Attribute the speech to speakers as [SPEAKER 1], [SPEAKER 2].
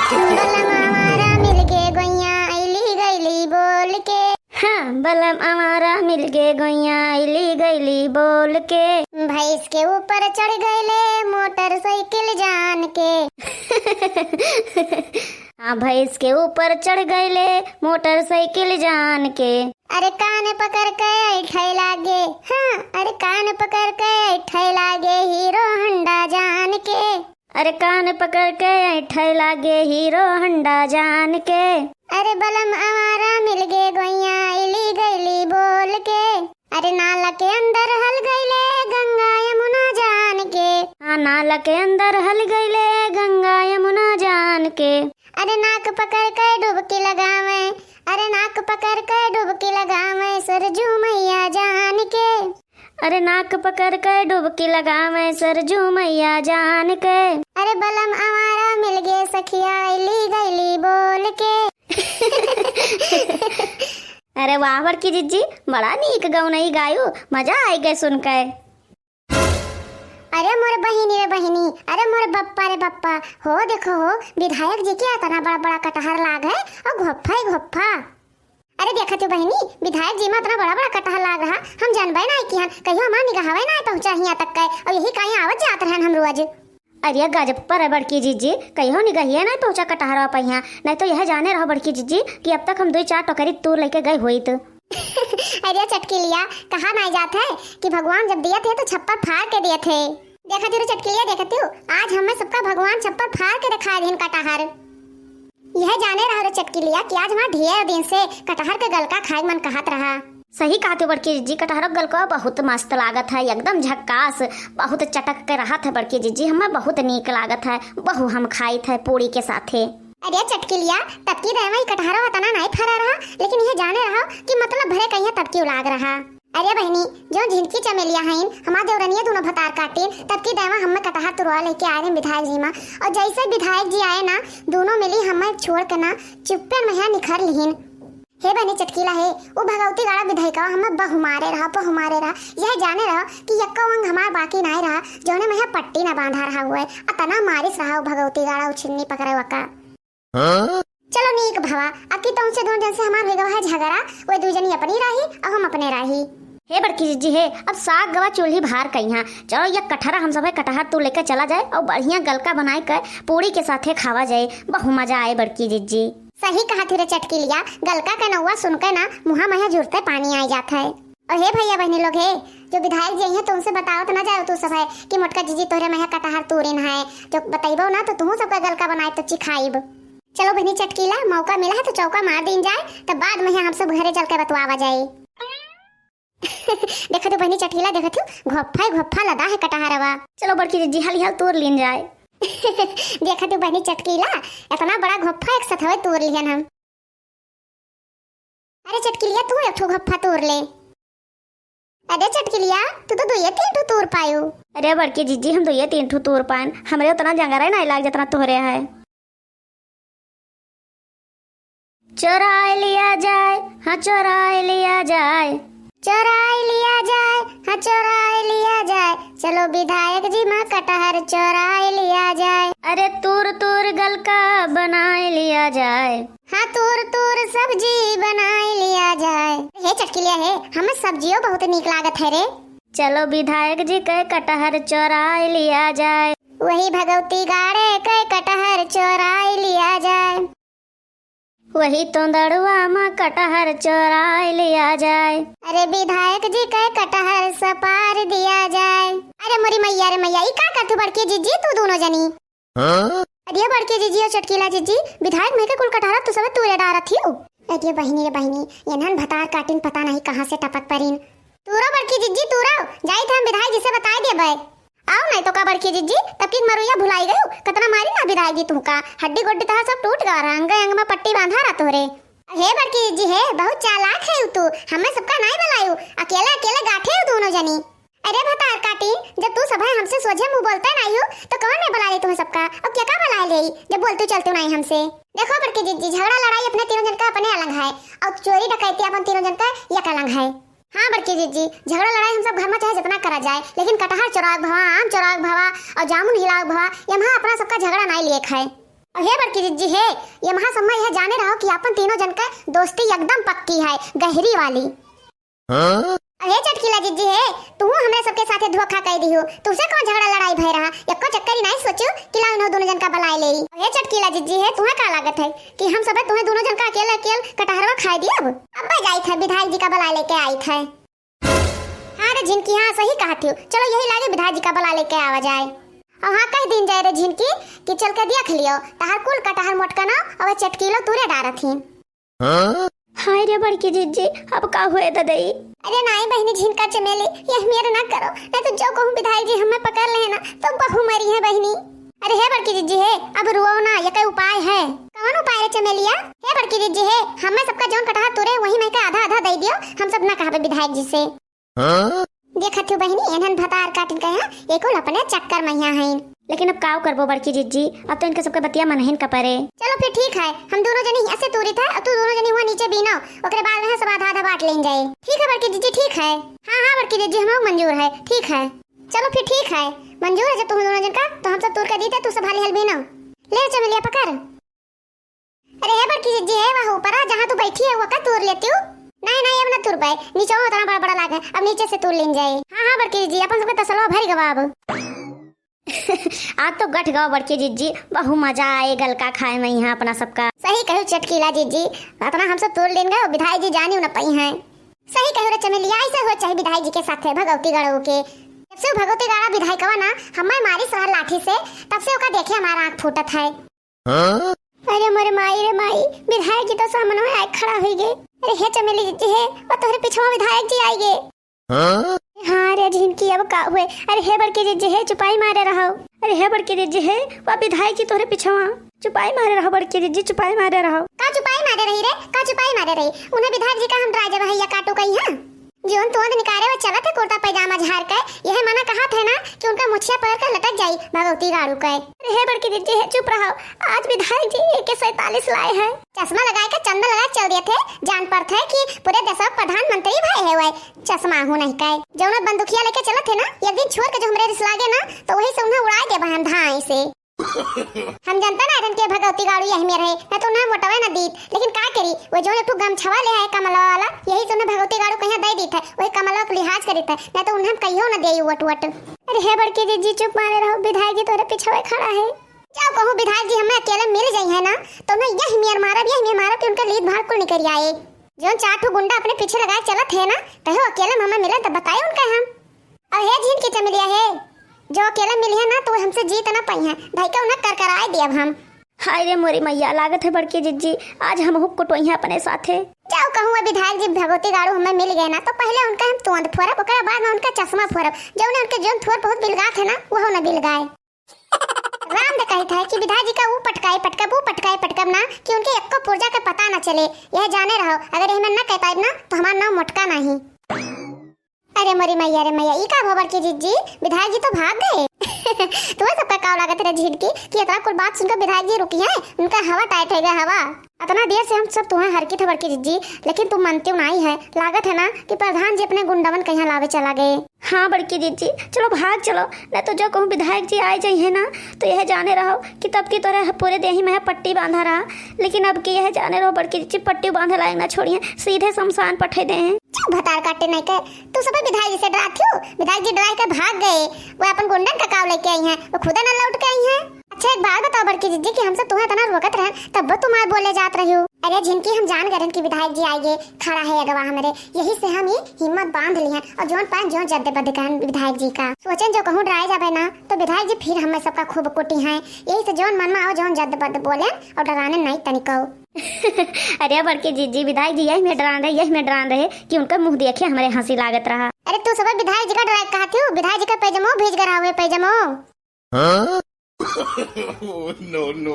[SPEAKER 1] बलम हमारा मिल के गोइया ऐली गईली बोल के।
[SPEAKER 2] हाँ, बलम हमारा मिल के गोइया ऐली गईली बोल के।
[SPEAKER 1] भैंस के ऊपर चढ़ गईले मोटरसाइकिल जान के।
[SPEAKER 2] हाँ, भैंस के ऊपर चढ़ गईले मोटरसाइकिल जान के।
[SPEAKER 1] अरे कान पकड़ के ऐठे लागे, हाँ अरे कान पकड़ के ऐठे लागे हीरो होंडा जान के।
[SPEAKER 2] अरे कान पकड़ के ऐठे लागे हीरो होंडा जान के।
[SPEAKER 1] अरे बलम हमारा मिल गे गोइया ऐली गईली बोल के। अरे नाला के अंदर हल गईले गंगा यमुना जान के।
[SPEAKER 2] हाँ, नाला के अंदर हल गईले गंगा यमुना जान के।
[SPEAKER 1] अरे नाक पकड़ के डुबकी लगावे, अरे नाक पकड़ के डुबकी लगावे सरजू मैया जान के।
[SPEAKER 2] अरे नाक पकड़ के डुबकी लगावे सरजू मैया जान के।
[SPEAKER 1] अरे बलम हमारा मिल गे सखिया ऐली गईली बोल के।
[SPEAKER 2] अरे वाह बड़की जीजी, बड़ा नीक गौनई गायू, मजा आई गए सुनकर।
[SPEAKER 1] अरे मोर बहिनी रे बहिनी, अरे मोर बप्पा रे बप्पा, हो देखो हो विधायक जी के इतना बड़ा बड़ा कटहर लाग है और घोप्फा ही घोप्फा। अरे देखा तू बहिनी, विधायक जी में इतना बड़ा बड़ा कटहर लाग रहा, हम जानबे ना कि कहियो हमार निगाहवे ना पहुंचा हिया तक के, और यही कहीं आवत जात रहन हम रोज।
[SPEAKER 2] अरे गजब पर है बड़की जीजी, कहियो निगहिए नहीं पहुंचा कटहरवा पहिया, नहीं तो यह जाने रहो बड़की जीजी कि अब तक हम 2-4 टोकरी तूर लेके गए हुई तो।
[SPEAKER 1] अरे चटकिलिया, कहा नहीं जाते है कि भगवान जब दिए थे तो छप्पर फाड़ के दिए थे। देखा तू चटकिलिया, देखती हूँ आज हमें सबका भगवान छप्पर फाड़ के दिखा दिन कटहर। यह जाने रहा रे चटकिलिया कि आज हमारा ढेर दिन से कटहर के गलका खाए मन कहत रहा।
[SPEAKER 2] सही कहते बड़की जीजी, कटहर गलका बहुत मस्त लागत है, एकदम झक्कास, बहुत चटक के रहा था बड़की जीजी, हमें बहुत नीक लागत है, बहु हम खाई थे पूरी के साथे।
[SPEAKER 1] अरे चटकिलिया, तबकी देवई कटहरो तना नहीं फरा रहा, लेकिन यह जाने रहा कि मतलब भरे कहीं तबकी लाग रहा। अरे बहनी, जो झिनकी चमेलिया हैं हमारे देवरनिया दोनों भतार काटीन, तबकी देवा हमें कटहर तुरवा लेके आए विधायक जी में, और जैसे विधायक जी आए ना दोनों मिली हमें छोड़ के ना चुप्पे में निखर लिहिन। हे बनी चटकीला है वो भगवती गाड़ा विधायिका हमें बहु मारे रहा, यह जाने रहा कि यक्का वंग हमार बाकी नहीं रहा, जोने में पट्टी ना बांधा रहा हुआ है, अतना मारिस रहा भगवती गाड़ा उछिन्नी पकड़े वक्का। चलो नीक भवा, अब की तुमसे दोनों जन से हमार हो गया है झगड़ा, वो दो जनी अपनी रही और हम अपने रही।
[SPEAKER 2] हे बड़की जीजी है, अब साग गवा चूल्ही भार कहीं, चलो ये कटहरा हम सब कटहर तू लेकर चला जाए और बढ़िया गलका बनाए कर पूरी के साथे खावा जाए, बहु मजा आए बड़की जीजी।
[SPEAKER 1] सही कहा थी रे चटकिलिया, गलका का नौवा सुनकर ना मुहा महा जुड़ते पानी आ जाता है। और हे भैया बहनी लोग है जो विधायक जी हैं तुमसे बताओ तो ना जाओ तू सब है कि मोटका जीजी तोरे में कटहर तोरिन है, जो बताइबो ना तो तुम सबका गलका बनाए तो चिखाइब। चलो बहनी चटकीला, मौका मिला है तो चौका मार दिन जाए, तब बाद में हम सब घरे चल के बतवावा जाए। देखा तो बहनी चटकीला, देखा तू घोप्फा लदा है कटहरवा,
[SPEAKER 2] चलो बड़की जीजी हल तोड़ लीन जाए।
[SPEAKER 1] देखा तू बहनी चटकीला, इतना बड़ा घोप्फा एक साथ तोड़ लियन हम। अरे चटकीलिया, तू एक ठो घोप्फा तोड़ ले। अरे चटकीलिया, तू तो 2-3 ठो तोड़ पायो।
[SPEAKER 2] अरे बड़की जीजी, हम 2-3 ठो तोड़ पाएन, हमरे उतना जंगरा नहीं लाग जितना तोहरे है। चोराए लिया जाए, हाँ चोराए लिया जाए,
[SPEAKER 1] चोराए लिया जाए, हाँ चोराए लिया जाए, चलो विधायक जी माँ कटहर चोराए लिया जाए।
[SPEAKER 2] अरे तूर तूर गलका बनाए लिया जाए,
[SPEAKER 1] हाँ तूर तूर सब्जी बनाए लिया जाए। हे चटकिलिया है, हमें सब्जियों बहुत नीक लागत है रे,
[SPEAKER 2] चलो विधायक जी के कटहर चोराए लिया जाए,
[SPEAKER 1] वही भगवती गाड़े के कटहर चोराए लिया जाए,
[SPEAKER 2] वही तोंदड़ुआ माँ कटहर चोराए लिया जाए।
[SPEAKER 1] अरे विधायक जी के कटहर सपार दिया जाए। अरे मोरी मैया रे मैया, का करतू बड़की जीजी तू दोनों जनी? अरे बड़की जीजी और चटकीला जीजी, विधायक में के कुल कटहर तू सब तूरे डारा थी। अरे बहिनी रे बहिनी, यनहन भतार काटिन पता नहीं कहाँ से टपक परिन। तूरा बड़की जीजी तूरा, जाई था हम विधायक जी से बता देबे। आओ नहीं तो का बड़की जीजी, तब की मरुया भुलाई गयो, कतना मारी ना विधायक जी तुमका, हड्डी गोड्डी तहा सब टूट गया, अंग अंग में पट्टी बांधा रहा तोरे। हे बड़की जीजी है, बहुत चालाक है तू, हमें सबका नहीं बुलायू, अकेले अकेले गाठे हो दोनों जनी। अरे भतार काटिन, जब तू सब हमसे सोझे मुंह बोलता नहीं हो तो कौन नहीं बुला ले तुम्हें सबका, और क्या बुला ले जब बोलते चलते नहीं हमसे। देखो बड़की जीजी, झगड़ा लड़ाई अपने तीनों जन का अपने अलग है, और चोरी डकैती अपन तीनों जन का एक अलग है। हाँ बड़की जीजी, झगड़ा लड़ाई हम सब घर में चाहे जितना करा जाए, लेकिन कटहर चोराग भवा, आम चोराग भवा और जामुन हिलाग भवा, यहाँ अपना सबका झगड़ा नहीं लिए खाए। और हे बड़की जीजी है, ये महासम्मा यह जाने रहो कि अपन तीनों जन का दोस्ती एकदम पक्की है, गहरी वाली। अरे चटकीला जीजी है, तू हमरे सबके साथे धोखा कर दी हो। तुझसे कौन झगड़ा लड़ाई भय रहा, एको चक्कर ही नहीं सोचू कि ला इन्हों दोनों जन का बलाई ले। अरे चटकीला जीजी है, तुम्हें का लागत है कि हम सब तुम्हें दोनों जन का अकेले कटहरवा खाई दिया। अब जाई था विधायक जी का बलाई लेके आई थे। हाँ रे झिनकी, हाँ सही कहती हो। चलो यही लागे विधायक जी का बला लेके आवा जाए। और हाँ कह दिन जाए रे झिनकी कि चल के देख लियो तहार कुल कटहर मोटका ना और चटकीलो तूरे डारथी।
[SPEAKER 2] हाय रे बड़की जीजी, अब का हुए ददई?
[SPEAKER 1] अरे नहीं बहनी झिनका चमेली, यह मेरे ना करो, नहीं तो जो कहूँ विधायक जी हमें पकड़ ले ना तो बहु मरी है बहनी। अरे हे बड़की जीजी है, अब रुओ ना, ये कोई उपाय है। कौन उपाय रे चमेलिया? हे बड़की जीजी है, हमें सबका जौन कटहर तुरे वही मैं का आधा आधा दे दियो, हम सब ना कहा विधायक जी से। देखा थी बहनी एनहन भतार काटिन कहा एको अपने चक्कर मैया हैं।
[SPEAKER 2] लेकिन अब काव करबो बड़की जीजी, अब तो इनके सबके बतिया मनहिन का परे।
[SPEAKER 1] चलो फिर ठीक है, हम दोनों जनी ऐसे तूरी था और तू दोनों जनी हुआ नीचे बीनो, ओकरे बाद में सब आधा आधा बांट लें जाए। ठीक है बड़की जीजी, ठीक है। हाँ हाँ बड़की जीजी, हम मंजूर है, ठीक है। चलो फिर ठीक है, मंजूर है जब तुम दोनों जन का, तो हम सब तूर कर दी थे, तू सब हाली हल बीनो। ले चमेलिया पकड़। अरे हे बड़की जीजी है, वहाँ ऊपर जहाँ तू बैठी है वो का तूर लेती हूँ। नहीं नहीं अब ना तुर पाए, नीचे उतना बड़ा बड़ा लागे, अब नीचे से तुर लें जाए। हाँ हाँ बड़की जीजी, अपन सबके तसलवा भर गवा अब।
[SPEAKER 2] आज तो गठ गवा बड़की जीजी, बहु मजा आए गलका खाए में यहाँ अपना सबका।
[SPEAKER 1] सही कहू चटकीला जीजी, अपना हम सब तोड़ लेंगे, विधायक जी जानी न पाई हैं। सही कहू रे चमेलिया, ऐसे हो चाहे विधायक जी के साथ है भगवती गढ़ो के। जब से भगवती गढ़ा विधायकवा ना हमें मारी सहर लाठी से, तब से ओका देखे हमारा आँख फूटत है। अरे मोरे माई रे माई, विधायक जी तो सामने में आए खड़ा हो गए। अरे हे चमेली जीजी है, और तोहरे पीछे विधायक जी आई गए। हाँ रे झिनकी, अब का हुए? अरे हे बड़की जीजी है, चुपाई मारे रहो। अरे हे बड़की जीजी है, वो विधायक जी तोहरे पीछे चुपाई मारे रहो। बड़की जीजी चुपाई मारे रहो। का चुपाई मारे रही रे, का चुपाई मारे रही? उन्हें विधायक जी का हम ड्राइवर भैया काटो कहीं है जीवन तोंद निकारे वो चलत है कुर्ता पैजामा झाड़ के। यह मना कहा थे ना कि उनका मुछिया पकड़ कर लटक जाई भगवती गाड़ू के। अरे हे बड़की जीजी है, चुप रहो। आज विधायक जी AK-47 लाए हैं, चश्मा लगाए के चंदन लगाए चल दिए थे, जान पर थे कि पूरे देश का प्रधानमंत्री भाई है। वह चश्मा हूँ नहीं का जो बंदूकिया लेके चलत थे ना, एक दिन छोड़ के जो हमरे रिस लागे ना तो वही से उन्हें उड़ाए दे बहन धाई से। हम जनता ना रन के भगवती गाड़ू यही में रहे ना तो उन्हें मोटवे ना दी, लेकिन का करी वो जो एक गमछवा ले है कमला वाला, यही तो उन्हें भगवती गाड़ू कहीं दे दी था, वही कमला को लिहाज करी था, ना तो उन्हें कहियो ना दे वट वट। अरे हे बड़की जीजी चुप मारे रहो, विधायक जी तोरे पीछे खड़ा है। जाओ कहूँ विधायक जी हमें अकेले मिल जाए है ना तो मैं यही मेर मारा कि उनका लीड भाग को निकल आए। जो 4 गुंडा अपने पीछे लगाए चलत है ना, कहो अकेले हमें मिले तो बताए उनका हम। और हे झिन की चमेलिया है, जो अकेले मिली है ना तो हमसे जीत ना पाई है, भाई का उन्हें कर कराए दिया हम।
[SPEAKER 2] हाय रे मोरी मैया, लागत है बड़की जीजी आज हम हुक कुटोई है अपने साथे।
[SPEAKER 1] जाओ कहूँ विधायक जी भगवती गाड़ू हमें मिल गए ना तो पहले उनका हम तुरंत फोड़ब, ओकरा बाद में उनका चश्मा फोड़ब, जो उन्हें उनके जो थोड़ बहुत बिलगा थे ना वो न बिलगाए। राम ने कही था कि विधायक जी का वो पटकाए पटकब ना कि उनके एक को पुर्जा का पता न चले। यह जाने रहो, अगर हमें न कह पाए ना तो हमारा नाम मोटका नहीं। अरे मरी मैया रे मैया, ई का भवर की जीजी विधायक जी तो भाग गए। तुम्हें सबका काव लागत है झिड़की कि इतना कुल बात सुनकर विधायक जी रुकी है, उनका हवा टाइट हो गया हवा। इतना देर से हम सब तुम्हें हर की थबर की जीजी, लेकिन तुम मानती हो नहीं है। लागत है ना कि प्रधान जी अपने गुंडावन कहीं लावे चला गए।
[SPEAKER 2] हाँ बड़की जीजी चलो भाग चलो, नहीं तो जो कहूँ विधायक जी आए जाइए ना तो यह जाने रहो कि तब की तरह पूरे देही में पट्टी बांधा रहा, लेकिन अब की यह जाने रहो बड़की जीजी पट्टी बांधे लायक ना छोड़िए, सीधे शमशान पठे दे।
[SPEAKER 1] भतार काटे नहीं कर, तू सब विधायक जी से डराती हो। विधायक जी डरा कर भाग गए, वो अपन गुंडन का काव लेके आई हैं, वो खुदा न लौट के आई हैं। अच्छा एक बात बताओ बड़की जीजी कि हमसे तुम्हें इतना रोकत रहे तब वो तुम्हारे बोले जात रही हो। अरे जिनकी हम जान गए कि विधायक जी आएंगे, खड़ा है अगवा हमारे, यही से हम ही हिम्मत बांध ली है और जोन पान जो जद्दे बद कहन विधायक जी का सोचन जो कहूँ डराए जाबे ना तो विधायक जी फिर हमें सबका खूब कुटी है। यही से जोन मन में आओ जोन जद्दे बद बोले और डराने नहीं तनिको।
[SPEAKER 2] अरे बड़की जीजी विधायक जी यही में डरान रहे कि उनका मुंह देखे हमारे हंसी लागत रहा।
[SPEAKER 1] अरे तू सब विधायक जी का डरा कहती हो, विधायक जी का पैजामो भेज कर आओ पैजामो।
[SPEAKER 3] No, no.